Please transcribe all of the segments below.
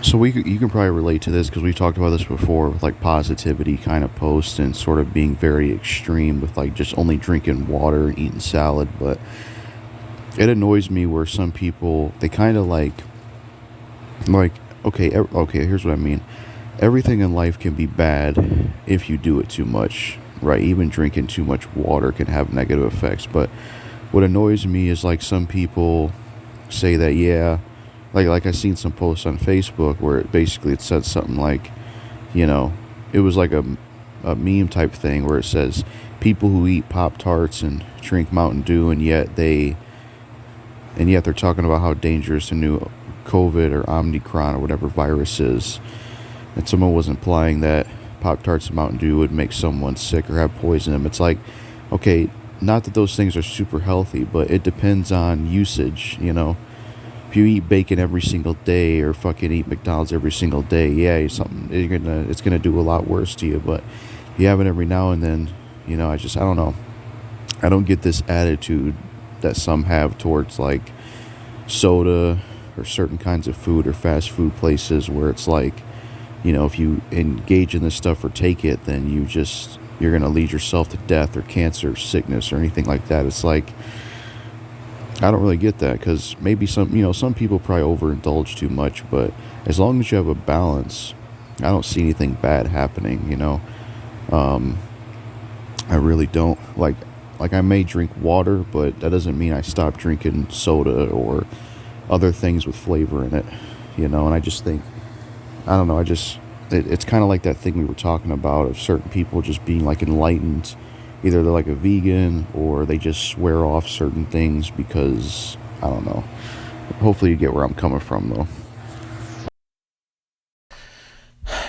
So you can probably relate to this because we've talked about this before with like positivity kind of posts and sort of being very extreme with like just only drinking water, eating salad. But it annoys me where some people they kind of like okay, here's what I mean. Everything in life can be bad if you do it too much, right? Even drinking too much water can have negative effects. But what annoys me is like some people say that yeah, like I seen some posts on Facebook where it said something like, you know, it was like a meme type thing where it says people who eat Pop Tarts and drink Mountain Dew and yet they're talking about how dangerous the new COVID or Omicron or whatever virus is. And someone was implying that Pop Tarts and Mountain Dew would make someone sick or have poison in them. It's like, okay, not that those things are super healthy, but it depends on usage, you know. If you eat bacon every single day or fucking eat McDonald's every single day, yeah, it's gonna do a lot worse to you. But if you have it every now and then, you know, I don't know. I don't get this attitude that some have towards like soda or certain kinds of food or fast food places where it's like, you know, if you engage in this stuff or take it, then you're gonna lead yourself to death or cancer or sickness or anything like that. It's like I don't really get that because maybe some people probably overindulge too much, but as long as you have a balance, I don't see anything bad happening, you know. Um, I really don't like I may drink water, but that doesn't mean I stop drinking soda or other things with flavor in it, you know. And I just think I don't know. It's kind of like that thing we were talking about of certain people just being like enlightened. Either they're like a vegan or they just swear off certain things because I don't know. Hopefully you get where I'm coming from though.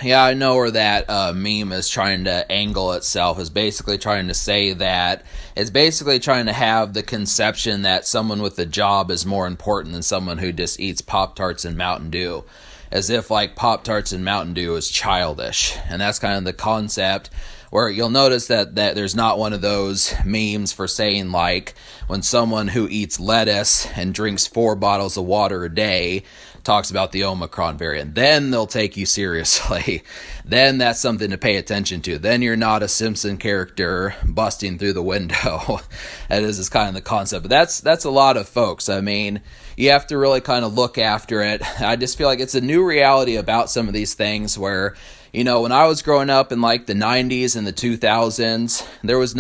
Yeah, I know where that meme is trying to angle itself. Is basically trying to say that it's basically trying to have the conception that someone with a job is more important than someone who just eats Pop Tarts and Mountain Dew, as if like Pop Tarts and Mountain Dew is childish, and that's kind of the concept. Where you'll notice that there's not one of those memes for saying like when someone who eats lettuce and drinks 4 bottles of water a day talks about the Omicron variant, then they'll take you seriously. Then that's something to pay attention to. Then you're not a Simpson character busting through the window. That is kind of the concept. But that's a lot of folks. I mean, you have to really kind of look after it. I just feel like it's a new reality about some of these things where, you know, when I was growing up in like the 90s and the 2000s, there was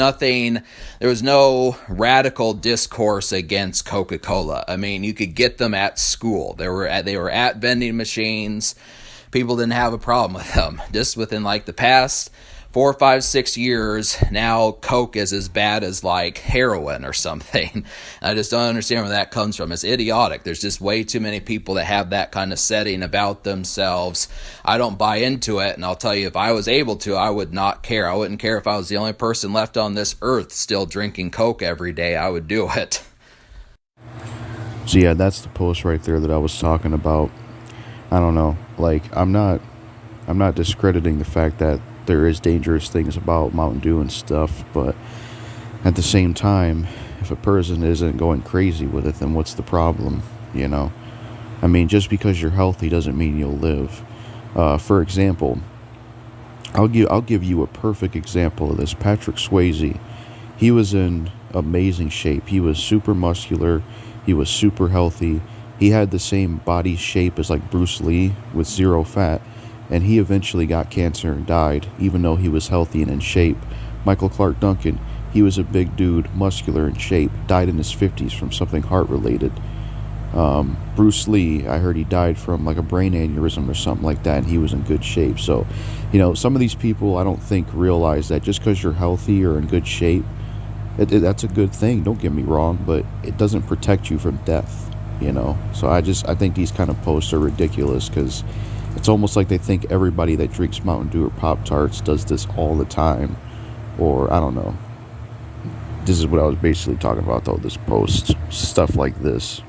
no radical discourse against Coca-Cola. I mean, you could get them at school. They were at vending machines. People didn't have a problem with them. Just within like the past 4, 5, 6 years, now Coke is as bad as like heroin or something. I just don't understand where that comes from. It's idiotic. There's just way too many people that have that kind of setting about themselves. I don't buy into it, and I'll tell you, if I was able to, I would not care. I wouldn't care if I was the only person left on this earth still drinking Coke every day. I would do it. So yeah, that's the post right there that I was talking about. I don't know. Like I'm not discrediting the fact that there is dangerous things about Mountain Dew and stuff, but at the same time, if a person isn't going crazy with it, then what's the problem, you know? I mean, just because you're healthy doesn't mean you'll live. For example, I'll give you a perfect example of this. Patrick Swayze, he was in amazing shape. He was super muscular. He was super healthy. He had the same body shape as like Bruce Lee with zero fat. And he eventually got cancer and died, even though he was healthy and in shape. Michael Clark Duncan, he was a big dude, muscular and shape, died in his 50s from something heart-related. Bruce Lee, I heard he died from like a brain aneurysm or something like that, and he was in good shape. So, you know, some of these people I don't think realize that just because you're healthy or in good shape, that's a good thing, don't get me wrong, but it doesn't protect you from death, you know? So I think these kind of posts are ridiculous because it's almost like they think everybody that drinks Mountain Dew or Pop Tarts does this all the time. Or, I don't know. This is what I was basically talking about, though, this post. Stuff like this.